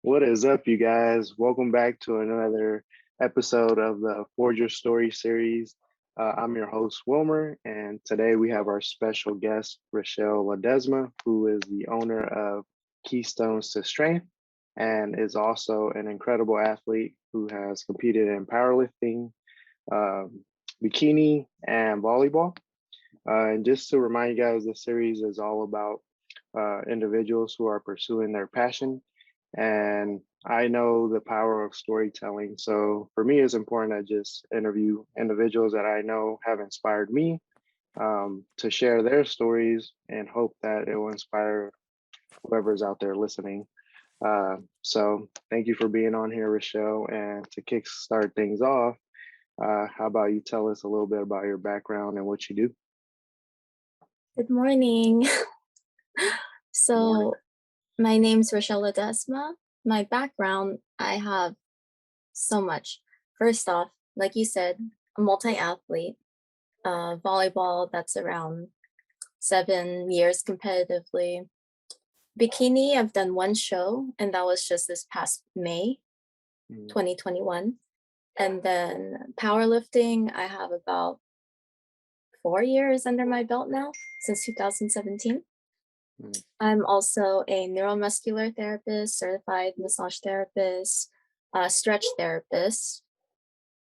What is up, you guys? Welcome back to another episode of the Forge Your Story series. I'm your host, Wilmer, and today we have our special guest, Richelle Ladesma, who is the owner of Keystones to Strength and is also an incredible athlete who has competed in powerlifting, um, bikini, and volleyball. And just to remind you guys, this series is all about individuals who are pursuing their passion. And I know the power of storytelling. So for me, it's important to just interview individuals that I know have inspired me to share their stories and hope that it will inspire whoever's out there listening. So thank you for being on here, Richelle. And to kickstart things off, how about you tell us a little bit about your background and what you do? Good morning. Morning. So, my name's Richelle Ladesma. My background, I have so much. First off, like you said, a multi-athlete. Volleyball, that's around 7 years competitively. Bikini, I've done one show, and that was just this past May Mm, 2021. And then powerlifting, I have about 4 years under my belt now, since 2017. mm. I'm also a neuromuscular therapist, certified massage therapist, stretch therapist.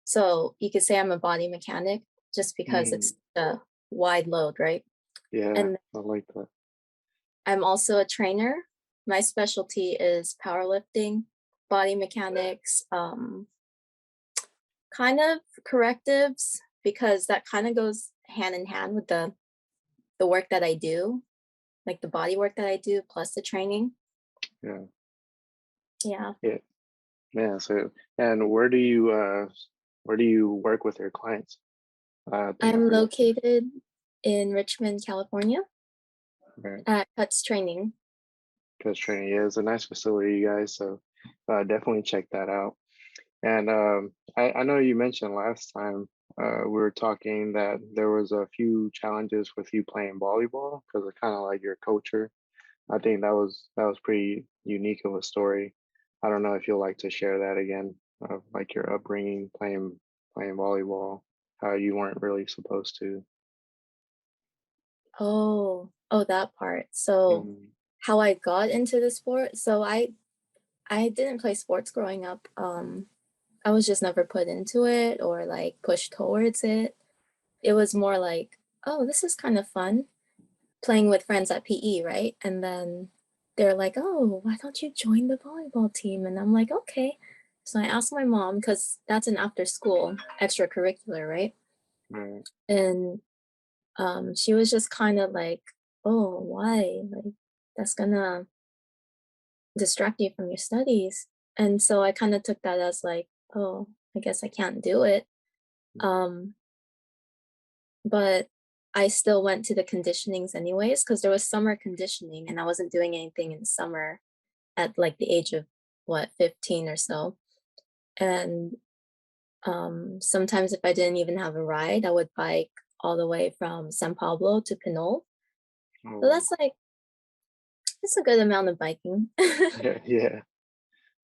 So you could say I'm a body mechanic just because Mm, it's a wide load, right? yeah, And I like that. I'm also a trainer. My specialty is powerlifting, body mechanics, kind of correctives, because that kind of goes hand in hand with the work that I do, like the body work that I do plus the training. Yeah, Yeah. yeah, yeah. So, and where do you work with your clients? Thank you I'm for that. located in Richmond, California Right, at Cutz Training. Cutz Training, yeah, it's a nice facility, you guys. So, definitely check that out. And I know you mentioned last time we were talking that there was a few challenges with you playing volleyball because of kind of like your culture. I think that was pretty unique of a story. I don't know if you'll like to share that again, of like your upbringing playing volleyball, how you weren't really supposed to. Oh, that part. So Mhm. how I got into the sport. So I didn't play sports growing up. I was just never put into it or like pushed towards it. It was more like, oh, this is kind of fun playing with friends at PE, right? And then they're like, oh, why don't you join the volleyball team? And I'm like, okay. So I asked my mom because that's an after school extracurricular, right? Right. And she was just kind of like, oh, why? Like, that's gonna distract you from your studies. And so I kind of took that as like, oh, I guess I can't do it. Mm. Um, but I still went to the conditionings anyways, because there was summer conditioning and I wasn't doing anything in summer at like the age of what, 15 or so. And sometimes if I didn't even have a ride, I would bike all the way from San Pablo to Pinole. Oh, So wow. that's like, it's a good amount of biking. Yeah, yeah,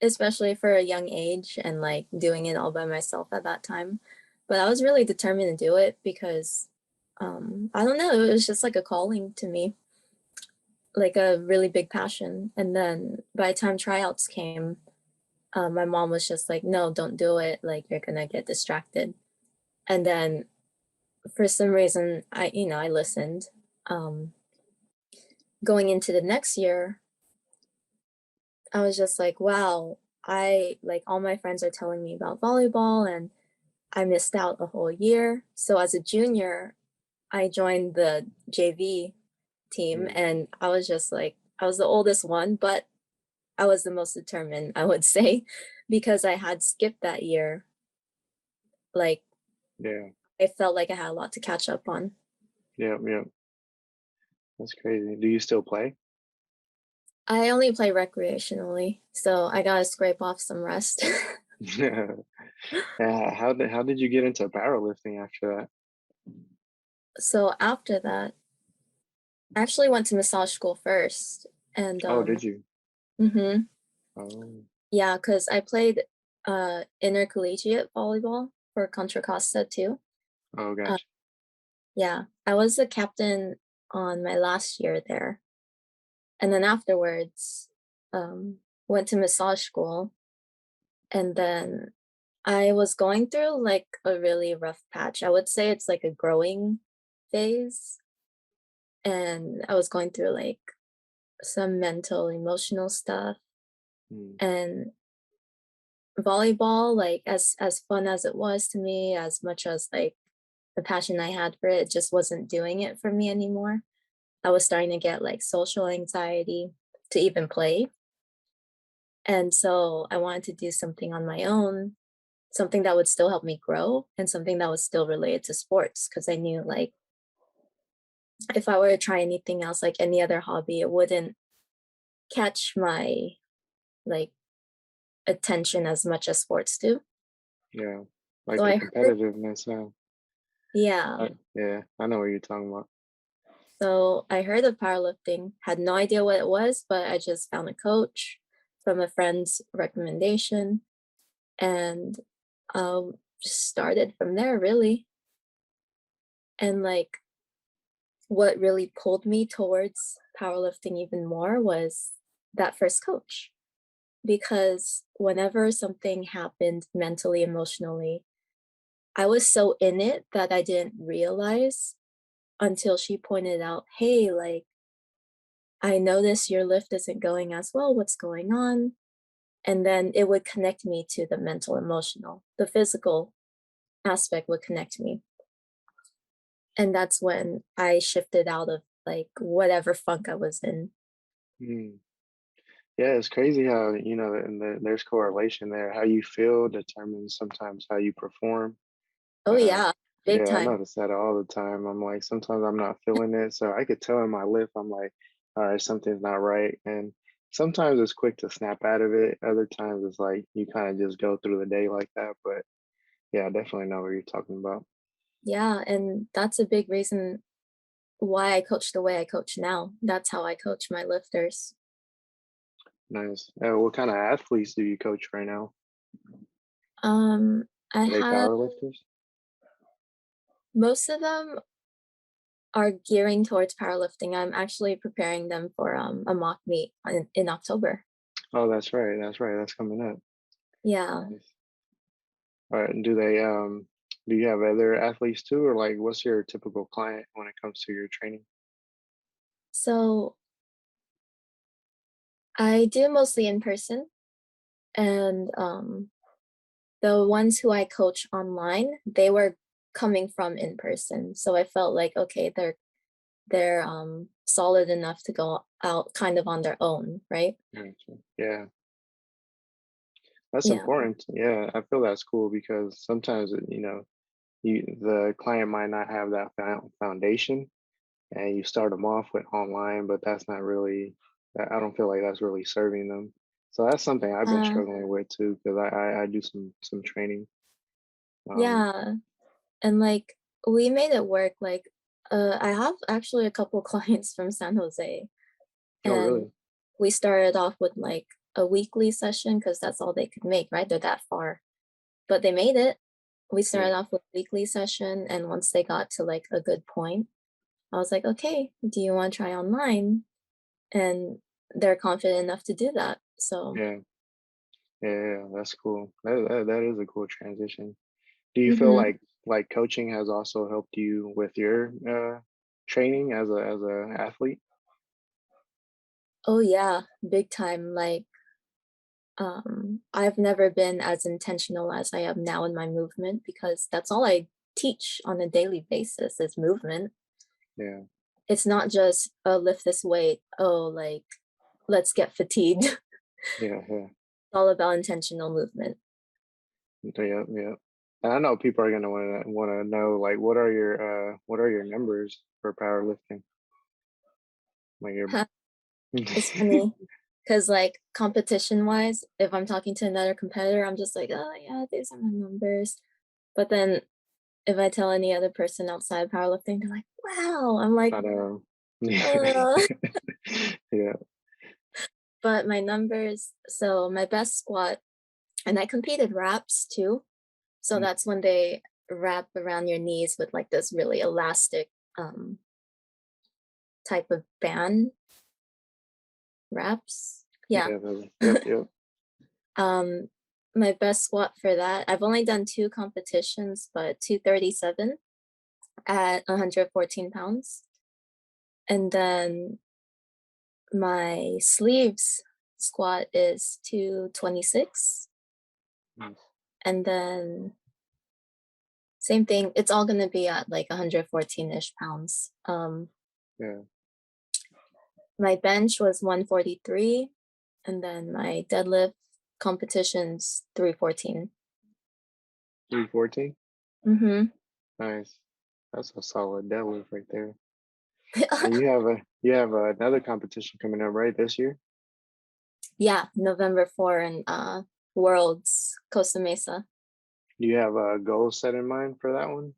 Especially for a young age and like doing it all by myself at that time. But I was really determined to do it because I don't know, it was just like a calling to me, like a really big passion. And then by the time tryouts came, my mom was just like, no, don't do it. Like you're gonna get distracted. And then for some reason I listened. Um, Going into the next year, I was just like, wow, I like all my friends are telling me about volleyball and I missed out a whole year. So as a junior, I joined the JV team mm, and I was just like, I was the oldest one, but I was the most determined, I would say, because I had skipped that year. Like yeah, I felt like I had a lot to catch up on. yeah, yeah. That's crazy. Do you still play? I only play recreationally, so I gotta scrape off some rest. Yeah. How did you get into powerlifting after that? So after that, I actually went to massage school first. And Oh, did you? mhm. Oh, Yeah, because I played intercollegiate volleyball for Contra Costa too. Oh, Uh, gotcha. yeah, I was the captain on my last year there. And then afterwards, went to massage school. And then I was going through like a really rough patch. I would say it's like a growing phase. And I was going through like some mental, emotional stuff. Mm, And volleyball, like as fun as it was to me, as much as like the passion I had for it, it just wasn't doing it for me anymore. I was starting to get like social anxiety to even play. And so I wanted to do something on my own, something that would still help me grow and something that was still related to sports. Cause I knew like if I were to try anything else, like any other hobby, it wouldn't catch my like attention as much as sports do. yeah, like So the I heard, competitiveness. yeah. Yeah, I know what you're talking about. So I heard of powerlifting, had no idea what it was, but I just found a coach from a friend's recommendation and just started from there really. And like what really pulled me towards powerlifting even more was that first coach. Because whenever something happened mentally, emotionally, I was so in it that I didn't realize until she pointed out, hey, like, I notice your lift isn't going as well. What's going on? And then it would connect me to the mental, emotional, the physical aspect would connect me. And that's when I shifted out of like whatever funk I was in. Mm. Yeah, it's crazy how, and there's correlation there. How you feel determines sometimes how you perform. Oh, Uh, yeah, big yeah, I time. notice that all the time. I'm like, sometimes I'm not feeling it. So I could tell in my lip, I'm like, all right, something's not right. And sometimes it's quick to snap out of it. Other times it's like you kind of just go through the day like that. But yeah, I definitely know what you're talking about. Yeah. And that's a big reason why I coach the way I coach now. That's how I coach my lifters. Nice. What kind of athletes do you coach right now? Um, I Are they have power lifters? most of them are gearing towards powerlifting. I'm actually preparing them for a mock meet in October. Oh, that's right. That's right. That's coming up. Yeah. Nice. All right. Do you have other athletes too, or like what's your typical client when it comes to your training? So I do mostly in person, and the ones who I coach online, they were coming from in person. So I felt like okay, they're solid enough to go out kind of on their own, right? Gotcha. Yeah, that's Yeah. important. Yeah, I feel that's cool because sometimes the client might not have that foundation, and you start them off with online, but that's not really. I don't feel like that's really serving them. So that's something I've been Uh, struggling with too because I do some training. Um, yeah. And like we made it work. Like I have actually a couple clients from San Jose, oh, and really? we started off with like a weekly session because that's all they could make, right? They're that far. But they made it. We Yeah, started off with weekly session, and once they got to like a good point, I was like, okay, do you want to try online? And they're confident enough to do that. So, yeah, yeah. That's cool. That is a cool transition. Do you feel mhm. like coaching has also helped you with your training as a athlete? Oh yeah, big time. Like, I've never been as intentional as I am now in my movement because that's all I teach on a daily basis is movement. Yeah, It's not just lift this weight. Oh, like let's get fatigued. It's yeah, yeah, all about intentional movement. yeah, yeah. And I know people are gonna wanna know like what are your numbers for powerlifting? Like your It's funny because like competition wise, if I'm talking to another competitor, I'm just like, oh yeah, these are my numbers. But then if I tell any other person outside powerlifting, they're like, wow. I'm like, I know. uh, Yeah, but my numbers, so my best squat, and I competed wraps too. So Mm, that's when they wrap around your knees with like this really elastic um type of band wraps. Yeah. yeah, yep, yep. Um my best squat for that, I've only done two competitions, but 237 at 114 pounds. And then my sleeves squat is 226. Mm, And then same thing, it's all gonna be at like 114-ish pounds. yeah, My bench was 143, and then my deadlift competition's 314. 314. Mm-hmm. Nice. That's a solid deadlift right there. And you have another competition coming up right this year. Yeah, November 4 in Worlds, Costa Mesa. Do you have a goal set in mind for that one?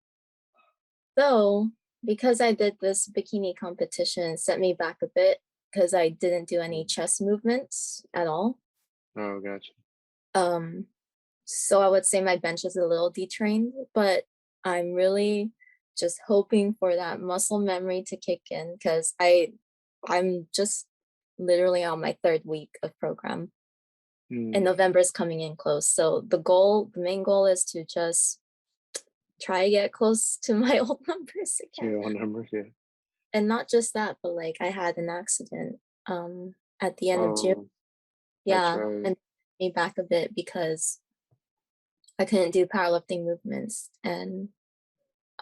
So because I did this bikini competition, it set me back a bit because I didn't do any Mm. chest movements at all. Oh, gotcha. Um, so I would say my bench is a little detrained, but I'm really just hoping for that muscle memory to kick in because I'm just literally on my third week of program and Mm, November is coming in close. So the main goal is to just try to get close to my old numbers again. 2 numbers, yeah. And not just that, but like I had an accident at the end of June. Oh, that's Yeah, right. and me back a bit because I couldn't do powerlifting movements and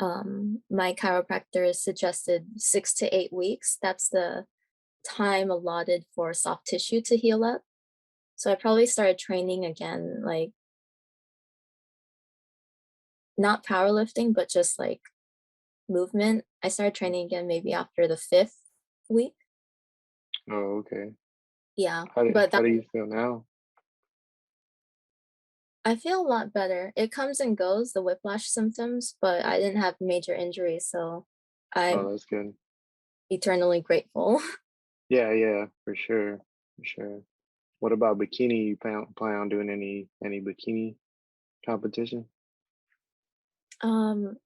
my chiropractor suggested 6 to 8 weeks. That's the time allotted for soft tissue to heal up. So I probably started training again, like not powerlifting, but just like movement. I started training again maybe after the fifth week. Oh, okay. Yeah, How do but how that do you feel now? I feel a lot better. It comes and goes, the whiplash symptoms, but I didn't have major injuries, so Oh, I'm that's good. eternally grateful. Yeah, yeah, for sure. What about bikini? You plan on doing any bikini competition? Um,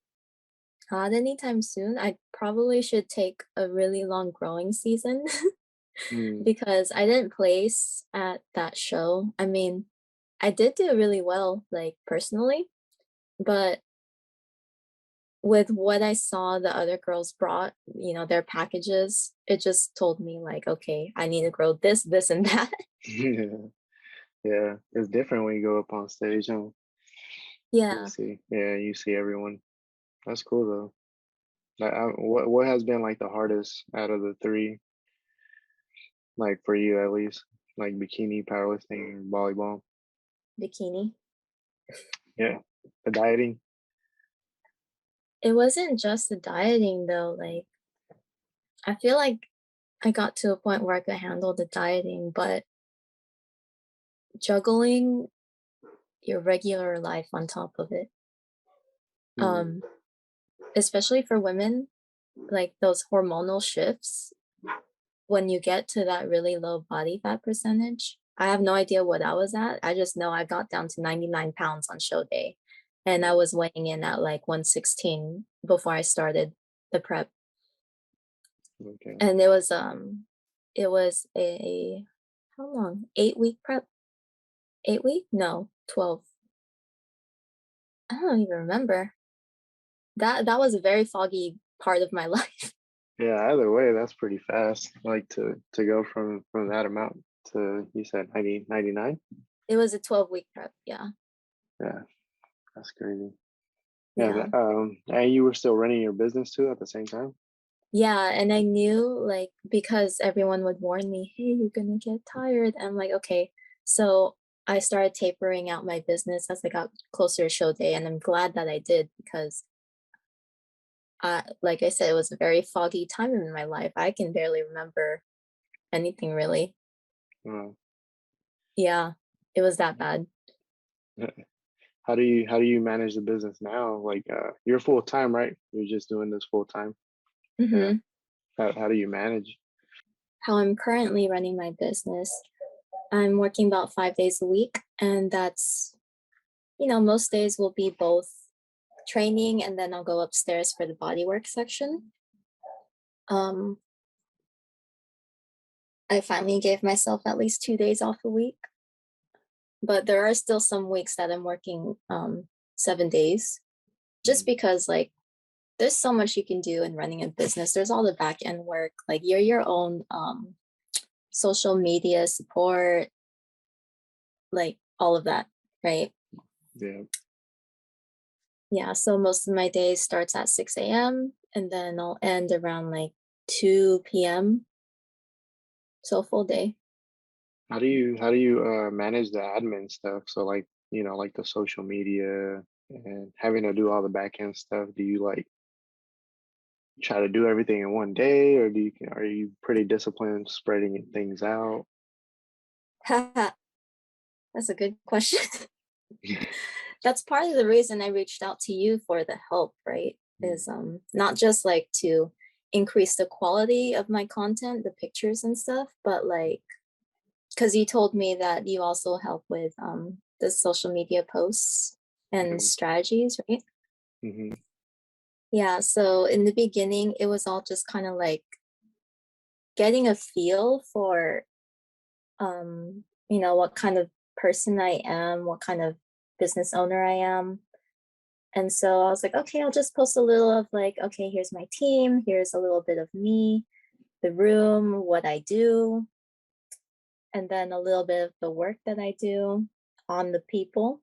Not anytime soon. I probably should take a really long growing season Mm, because I didn't place at that show. I mean, I did do really well, like personally, but with what I saw the other girls brought, their packages, it just told me like, okay, I need to grow this, this, and that. yeah, yeah. It's different when you go up on stage, huh? Yeah. You see everyone. That's cool though. What has been like the hardest out of the three, like for you at least, like bikini, powerlifting, and volleyball? Bikini. Yeah, the dieting. It wasn't just the dieting though. Like, I feel like I got to a point where I could handle the dieting, but juggling your regular life on top of it. Mm, Um, Especially for women, like those hormonal shifts, when you get to that really low body fat percentage, I have no idea what I was at. I just know I got down to 99 pounds on show day. And I mm, was weighing in at like 116 before I started the prep. okay. And it was a how long? 8 week prep? 8 week? No, 12. I don't even remember. That was a very foggy part of my life. Yeah, either way, that's pretty fast. Like to go from that amount to you said 99. It was a 12-week prep. Yeah. Yeah, that's crazy. Yeah, Yeah. and you were still running your business too at the same time? Yeah, and I knew like because everyone would warn me, "Hey, you're gonna get tired." I'm like, "Okay." So I started tapering out my business as I got closer to show day, and I'm glad that I did because like I said, it was a very foggy time in my life. I can barely remember anything really. Uh, Yeah, it was that bad. how do you manage the business now? Like you're full time, right? You're just doing this full time. Yeah. Hmm. How do you manage? How I'm currently running my business. I'm working about 5 days a week, and that's, most days will be both training and then I'll go upstairs for the bodywork section. Um, I finally gave myself at least 2 days off a week, but there are still some weeks that I'm working 7 days just Mm. because like there's so much you can do in running a business. There's all the back end work, like you're your own social media support, like all of that, right? Yeah. Yeah, so most of my day starts at 6 a.m. and then I'll end around like 2 p.m. So full day. How do you manage the admin stuff? So like, like the social media and having to do all the back end stuff. Do you like try to do everything in one day, or are you pretty disciplined spreading things out? That's a good question. That's part of the reason I reached out to you for the help, right? Mm. Is not just like to increase the quality of my content, the pictures and stuff, but like because you told me that you also help with the social media posts and Yeah. strategies, right? Hmm. Yeah, so in the beginning, it was all just kind of like getting a feel for, what kind of person I am, what kind of business owner I am. And so I was like, okay, I'll just post a little of like, okay, here's my team, here's a little bit of me, the room, what I do, and then a little bit of the work that I do on the people.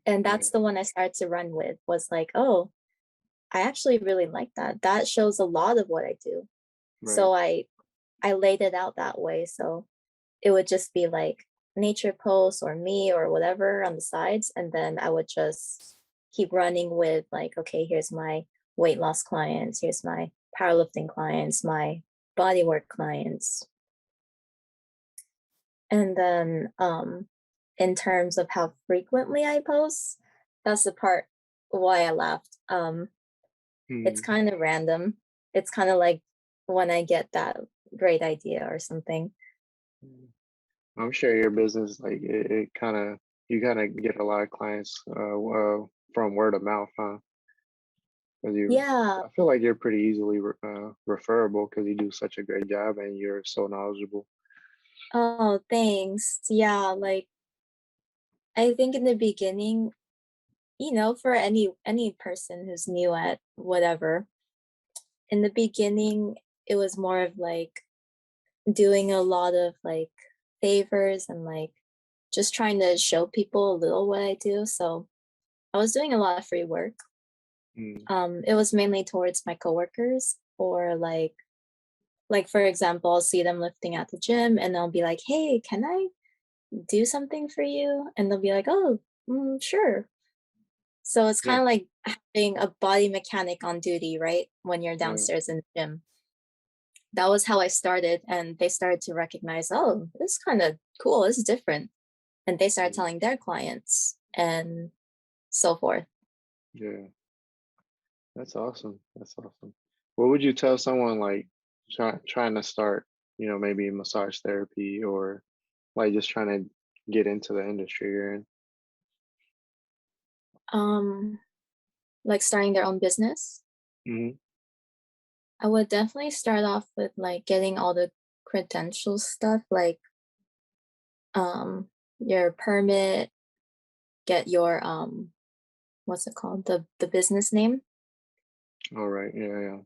And Yeah. that's the one I started to run with was like, oh, I actually really like that. That shows a lot of what I do. Right. So I laid it out that way. So it would just be like nature posts or me or whatever on the sides. And then I would just keep running with like, okay, here's my weight loss clients, here's my powerlifting clients, my bodywork clients. And then in terms of how frequently I post, that's the part why I laughed. It's Hmm. kind of random. It's kind of like when I get that great idea or something. I'm sure your business, like it kind of, you kind of get a lot of clients from word of mouth, huh? Because Yeah. I feel like you're pretty easily referable because you do such a great job and you're so knowledgeable. Oh, thanks. Yeah, like I think in the beginning, for any person who's new at whatever, in the beginning it was more of like doing a lot of like favors and like just trying to show people a little what I do. So I was doing a lot of free work. Mm. It was mainly towards my coworkers or like for example, I'll see them lifting at the gym and I'll be like, "Hey, can I do something for you?" And they'll be like, "Oh, sure." So it's Yeah. kind of like having a body mechanic on duty, right? When you're Yeah. downstairs in the gym. That was how I started, and they started to recognize, oh, this is kind of cool. This is different. And they started Mm. telling their clients and so forth. Yeah. That's awesome. That's awesome. What would you tell someone like trying to start, maybe massage therapy or like just trying to get into the industry you're in? Um, like starting their own business. Hmm. I would definitely start off with like getting all the credential stuff, like your permit, get your what's it called? The business name. All right. Yeah. Yeah.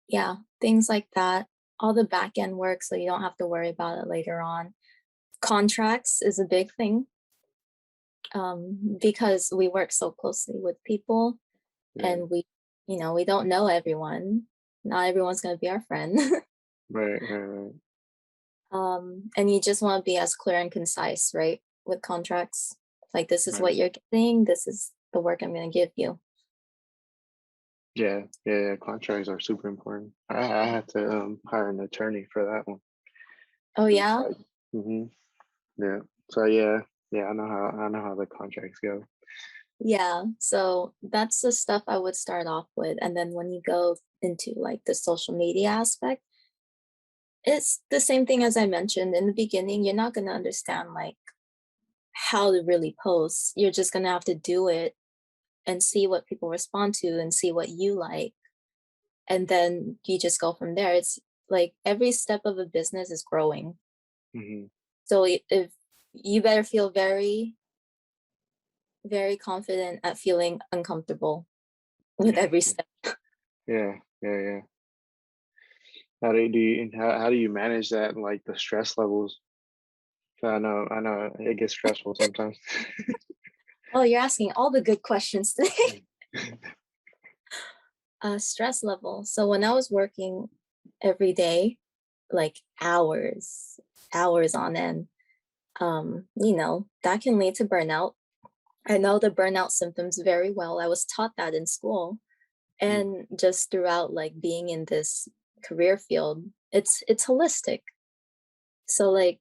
Yeah, things like that. All the back end work so you don't have to worry about it later on. Contracts is a big thing because we work so closely with people Yeah. and we don't know everyone. Not everyone's going to be our friend. Right. Right. Right. And you just want to be as clear and concise, right? With contracts. Like, this is what Right. you're getting, this is the work I'm going to give you. Yeah. Yeah. Yeah. Contracts are super important. I had to hire an attorney for that one. Oh, yeah? Hmm. Yeah. So yeah. Yeah. I know how the contracts go. Yeah. So that's the stuff I would start off with. And then when you go into like the social media aspect, It's the same thing as I mentioned in the beginning. You're not going to understand like how to really post. You're just going to have to do it and see what people respond to and see what you like. And then you just go from there. It's like every step of a business is growing. Hmm. So if you better feel very, very confident at feeling uncomfortable with every step. Yeah, yeah, yeah. How do you manage that, like the stress levels? 'Cause I know it gets stressful sometimes. Oh, you're asking all the good questions today. Stress level. So when I was working every day, like hours on end, that can lead to burnout. I know the burnout symptoms very well. I was taught that in school Mm, and just throughout like being in this career field. It's holistic. So like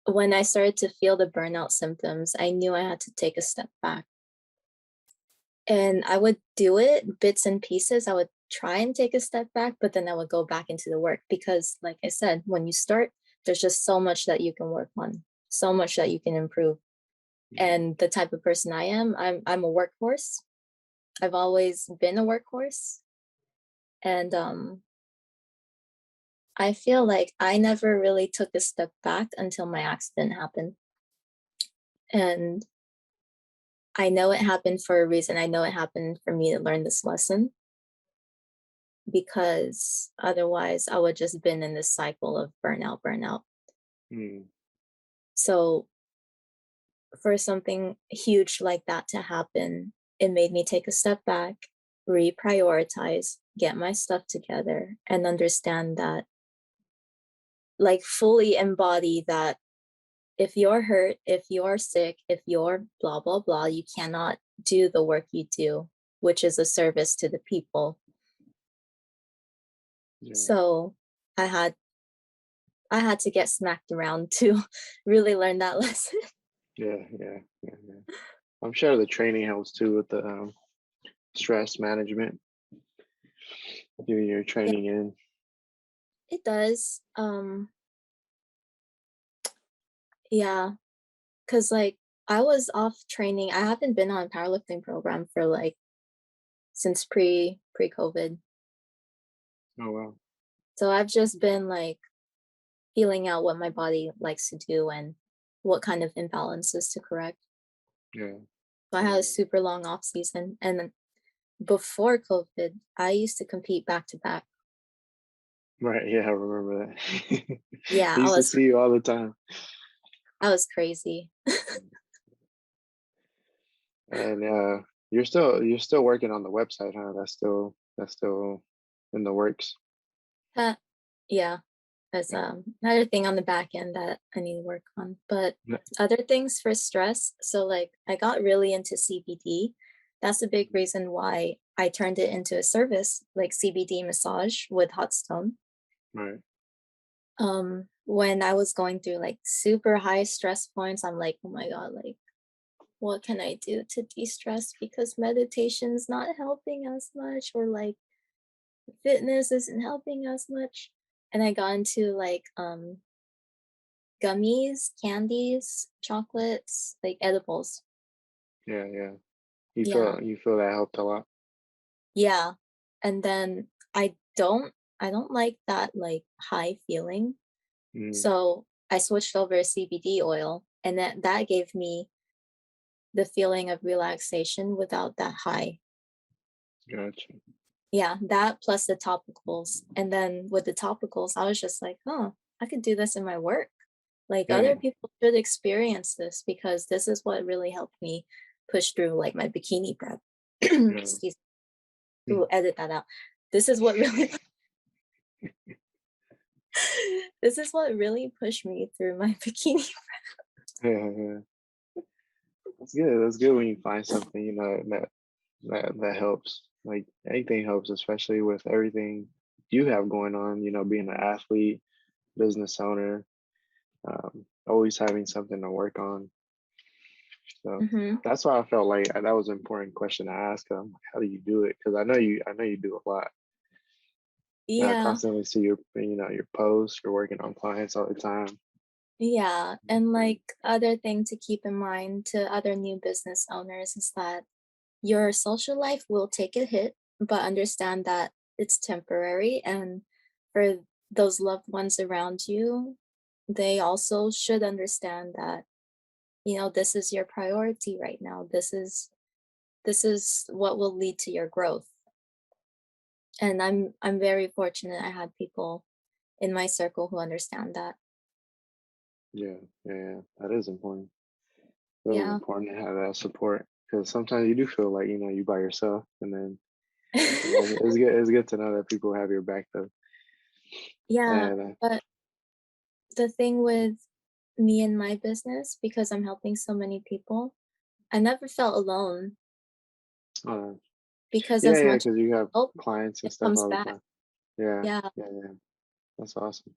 when I started to feel the burnout symptoms, I knew I had to take a step back. And I would do it bits and pieces. I would try and take a step back, but then I would go back into the work because, like I said, when you start, there's just so much that you can work on, so much that you can improve. mm, And the type of person I am, I'm a workhorse. I've always been a workhorse. And I feel like I never really took a step back until my accident happened. And I know it happened for a reason. I know it happened for me to learn this lesson because otherwise I would just been in this cycle of burnout, burnout. mm. So for something huge like that to happen, it made me take a step back, reprioritize, get my stuff together, and understand that, like, fully embody that if you're hurt, if you're sick, if you're blah, blah, blah, you cannot do the work you do, which is a service to the people. Yeah, So I had I had to get smacked around to really learn that lesson. yeah, yeah, yeah, yeah. I'm sure the training helps too with the stress management. Doing your Yeah, training in. it does. Yeah, cause like I was off training. I haven't been on a powerlifting program for like since pre-COVID. Oh wow. So I've just been like feeling out what my body likes to do and what kind of imbalances to correct. Yeah. So I Yeah. had a super long off season, and then before COVID, I used to compete back to back. Right. Yeah, I remember that. Yeah, I used to see you all the time. I was crazy. And you're still working on the website, huh? That's still in the works. Uh, yeah, that's Yeah. another thing on the back end that I need to work on. But Yeah. other things for stress, so like I got really into CBD. That's a big reason why I turned it into a service, like CBD massage with hot stone. Right. When I was going through like super high stress points, I'm like, oh my God, like what can I do to de-stress because meditation's not helping as much or like fitness isn't helping as much. And I got into like gummies, candies, chocolates, like edibles. Yeah, yeah. Yeah. You feel that helped a lot. Yeah. And then I don't like that like high feeling. Mm, So I switched over to CBD oil and that gave me the feeling of relaxation without that high. gotcha. Yeah, that plus the topicals. And then with the topicals, I was just like, oh, I could do this in my work. Like Yeah. other people should experience this because this is what really helped me push through like my bikini prep. Yeah. Excuse me. Ooh, edit that out. This is what really this is what really pushed me through my bikini. Yeah, yeah. That's good. That's good when you find something, that helps. Like anything helps, especially with everything you have going on, being an athlete, business owner, always having something to work on. So Hmm. that's why I felt like that was an important question to ask them. How do you do it? Because I know you do a lot. I Yeah. constantly see your posts. You're working on clients all the time. Yeah. And like other thing to keep in mind to other new business owners is that your social life will take a hit, but understand that it's temporary. And for those loved ones around you, they also should understand that, this is your priority right now. This is what will lead to your growth. And I'm very fortunate I had people in my circle who understand that. Yeah, yeah, that is important. Really Yeah. important to have that support because sometimes you do feel like you by yourself, and then it's good to know that people have your back though. Yeah. And But the thing with me and my business, because I'm helping so many people, I never felt alone uh, because yeah, as yeah, much as because you have I help, clients and it stuff comes all the back. time. Yeah, Yeah. yeah, yeah. That's awesome.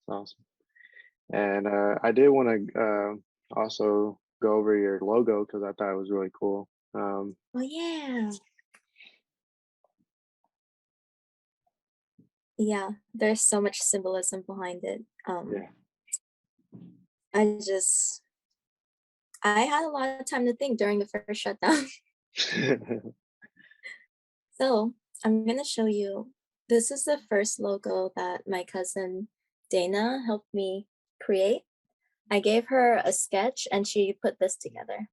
That's awesome. And I did want to also go over your logo because I thought it was really cool. Oh yeah. Yeah. There's so much symbolism behind it. Yeah. I just I had a lot of time to think during the first shutdown. So I'm gonna show you. This is the first logo that my cousin Dana helped me create. I gave her a sketch and she put this together.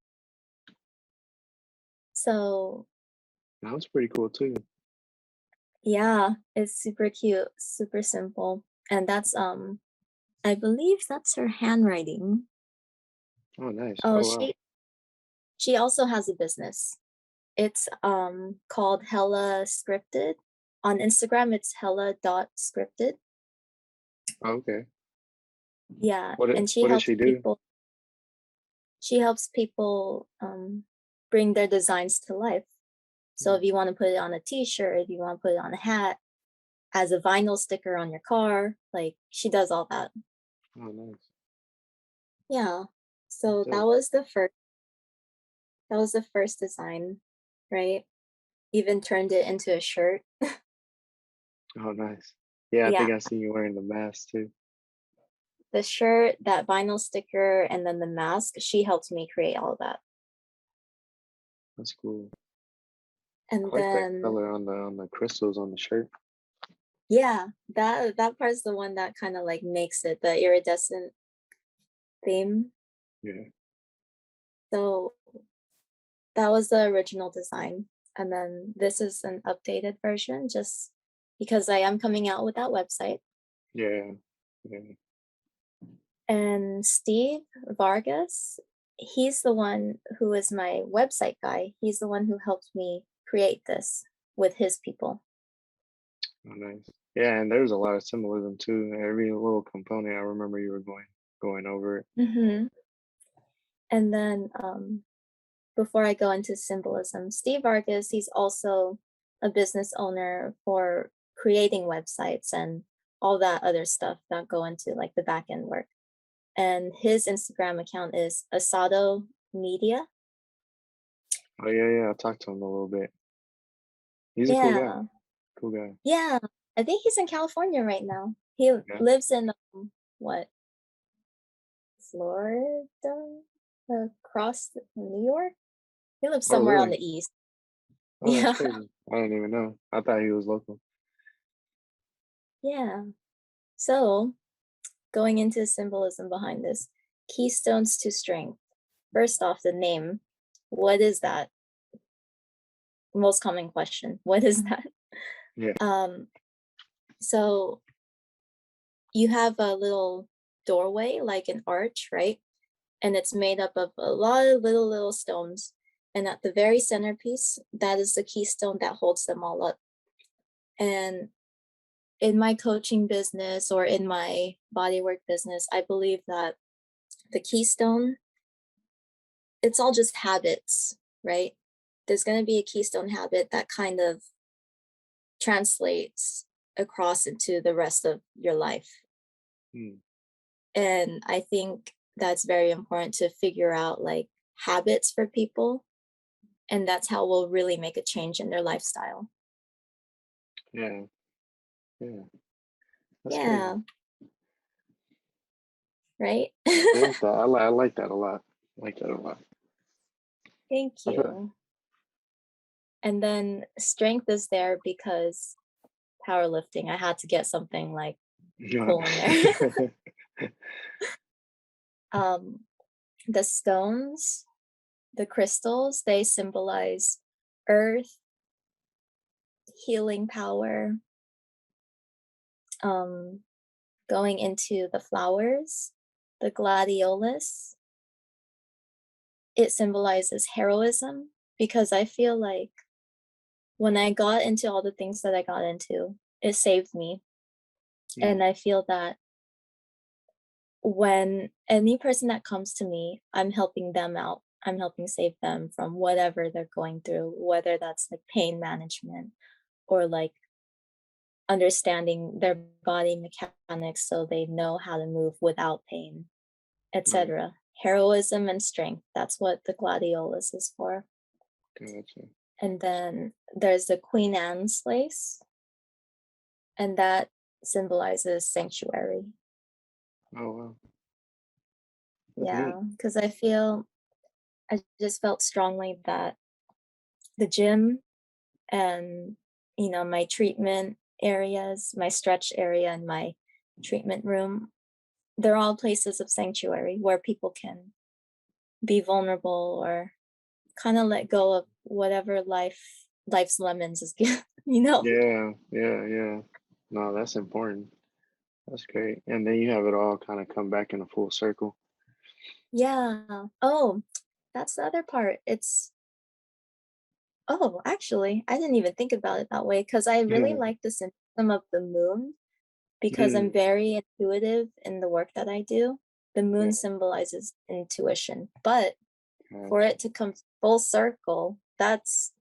So That was pretty cool too. yeah, it's super cute, super simple. And that's I believe that's her handwriting. Oh, nice. Oh, Oh, wow. she also has a business. It's called Hella Scripted. On Instagram it's hella.scripted. Oh, okay. Yeah, and What did she do? she helps people bring their designs to life. So Hmm. if you want to put it on a t-shirt, if you want to put it on a hat, as a vinyl sticker on your car, like she does all that. Oh, nice. Yeah. That's So dope. that was the first design, right? Even turned it into a shirt. Oh, nice. Yeah, I Yeah. think I seen you wearing the mask too. The shirt, that vinyl sticker, and then the mask, she helped me create all that. That's cool. And I like that then color on the crystals on the shirt. yeah, that part's the one that kind of like makes it the iridescent theme. Yeah. So that was the original design. And then this is an updated version just because I am coming out with that website. Yeah. Yeah. And Steve Vargas, he's the one who is my website guy. He's the one who helped me create this with his people. Oh, nice. Yeah, and there's a lot of symbolism too. Every little component I remember you were going over it. Hmm. And then before I go into symbolism, Steve Vargas, he's also a business owner for creating websites and all that other stuff that go into like the back end work. And his Instagram account is Asado Media. Oh, yeah, yeah. I talked to him a little bit. He's a cool guy. Yeah, Cool guy. yeah. I think he's in California right now. He Yeah. lives in what, Florida, across New York. He lives Oh, somewhere on really? the east. Oh, that's Yeah, crazy. I didn't even know. I thought he was local. yeah. So going into symbolism behind this, keystones to strength. First off, the name. What is that? Most common question. What is that? Yeah. Um, so you have a little doorway, like an arch, right? And it's made up of a lot of little stones. And at the very centerpiece, that is the keystone that holds them all up. And in my coaching business or in my bodywork business, I believe that the keystone, it's all just habits, right? There's going to be a keystone habit that kind of translates across into the rest of your life. Hmm. And I think that's very important to figure out like habits for people. And that's how we'll really make a change in their lifestyle. Yeah. Yeah, that's Yeah, crazy. right? I like that. I like that a lot. I like that a lot. Thank I feel, you. And then strength is there because powerlifting, I had to get something like yeah. cool in there. um, the stones, the crystals, they symbolize earth, healing power, um, going into the flowers, the gladiolus. It symbolizes heroism because I feel like when I got into all the things that I got into, it saved me. Mm, And I feel that when any person that comes to me, I'm helping them out. I'm helping save them from whatever they're going through, whether that's like pain management or like understanding their body mechanics so they know how to move without pain, right. etc. Heroism and strength. That's what the gladiolus is for. Gotcha. And then there's the Queen Anne's lace, and that symbolizes sanctuary. Oh wow, that's neat. Yeah, because I just felt strongly that the gym and my treatment areas, my stretch area, and my treatment room, they're all places of sanctuary where people can be vulnerable or kind of let go of whatever life's lemons is given. Yeah, yeah, yeah. No, that's important. That's great. And then you have it all kind of come back in a full circle. Yeah. Oh, that's the other part. Actually, I didn't even think about it that way because I really Yeah. like the system of the moon because I'm Mm, very intuitive in the work that I do. The moon yeah, symbolizes intuition, but for gotcha. it to come full circle, that's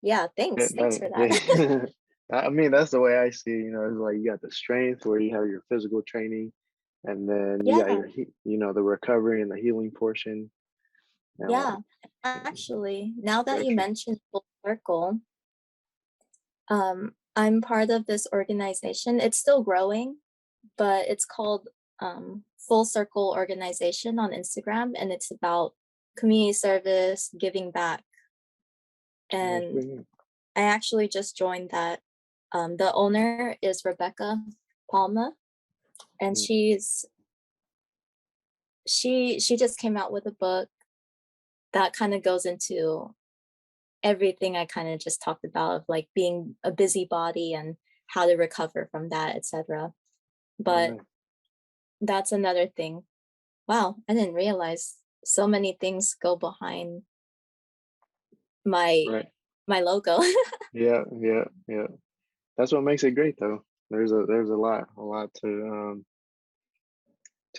yeah, Yeah, thanks for that. yeah. I mean, that's the way I see it. It's like you got the strength where you have your physical training, and then you got Yeah, your, the recovery and the healing portion. And yeah. like, Actually, now that you stretching. mentioned full circle, I'm part of this organization. It's still growing, but it's called Full Circle Organization on Instagram, and it's about community service, giving back. Oh, that's And pretty neat. I actually just joined that. The owner is Rebecca Palma, and Mm, she just came out with a book that kind of goes into everything I kind of just talked about of like being a busybody and how to recover from that, etc. oh, But nice. that's another thing. Wow, I didn't realize so many things go behind my Right. my logo. Yeah, yeah, yeah. That's what makes it great, though. There's a lot to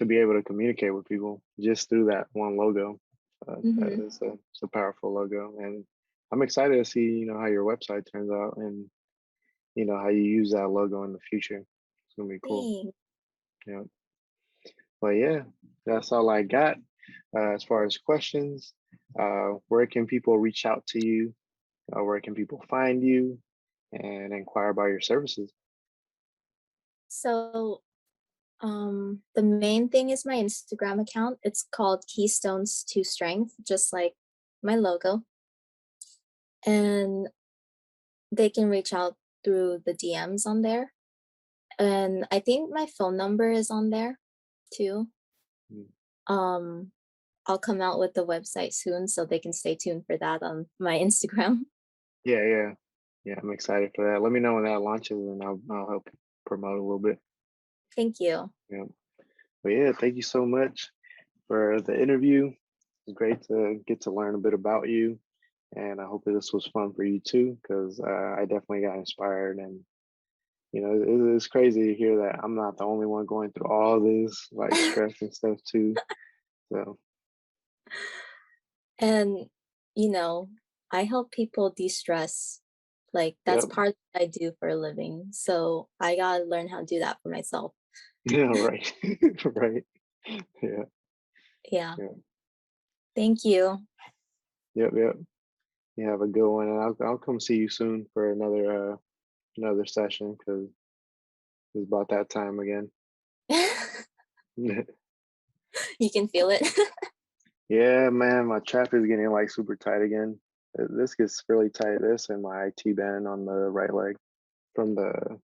be able to communicate with people just through that one logo. That Hmm. is it's a powerful logo, and I'm excited to see how your website turns out, and how you use that logo in the future. It's gonna be cool. Thanks. Yeah, but yeah, that's all I got as far as questions. Where can people reach out to you? Where can people find you and inquire about your services? So, the main thing is my Instagram account. It's called Keystones to Strength, just like my logo. And they can reach out through the DMs on there. And I think my phone number is on there too. Mm. Um, I'll come out with the website soon, so they can stay tuned for that on my Instagram. Yeah, yeah, yeah. I'm excited for that. Let me know when that launches, and I'll help promote a little bit. Thank you. Yeah. But yeah, thank you so much for the interview. It's great to get to learn a bit about you, and I hope that this was fun for you too, because I definitely got inspired. And it's crazy to hear that I'm not the only one going through all this like stress and stuff too. So And, you know, I help people de-stress. Like that's yep, part of what I do for a living. So I gotta learn how to do that for myself. yeah, right, right, yeah, Yeah. yeah, Thank you. yep, yep. You have a good one, and I'll come see you soon for another session because It's about that time again. You can feel it. Yeah, man, my trap is getting like super tight again. This gets really tight. This and my IT band on the right leg from the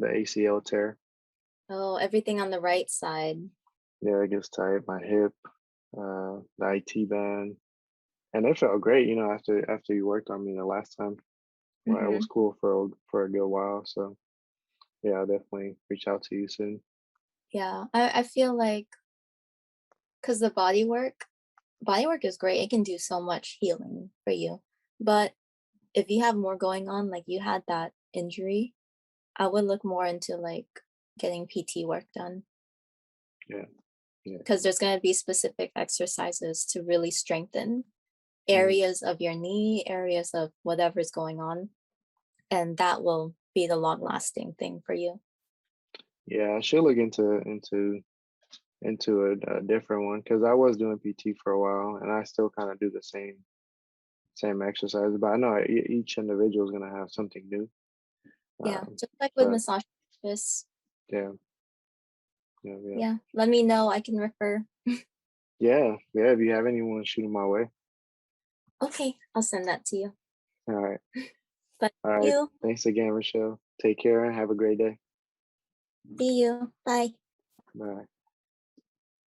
ACL tear. Oh, everything on the right side. Yeah, it gets tight. My hip, the IT band, and it felt great. After you worked on me the last time. Well, it was Hmm. cool for a good while. So yeah, I'll definitely reach out to you soon. Yeah, I feel like because the body work is great. It can do so much healing for you. But if you have more going on, like you had that injury, I would look more into like getting PT work done Yeah, yeah, because there's going to be specific exercises to really strengthen mhm. areas of your knee, areas of whatever's going on, and that will be the long lasting thing for you. Yeah. I should look into a different one because I was doing PT for a while, and I still kind of do the same exercise. But I know each individual is gonna have something new. Yeah, Um, just like with but massage therapists. yeah, yeah, yeah, Yeah, let me know. I can refer. yeah, yeah. If you have anyone, shoot them my way. Okay, I'll send that to you. All right, But all right. you, Thanks again, Rochelle. Take care and have a great day. see you. Bye. Bye.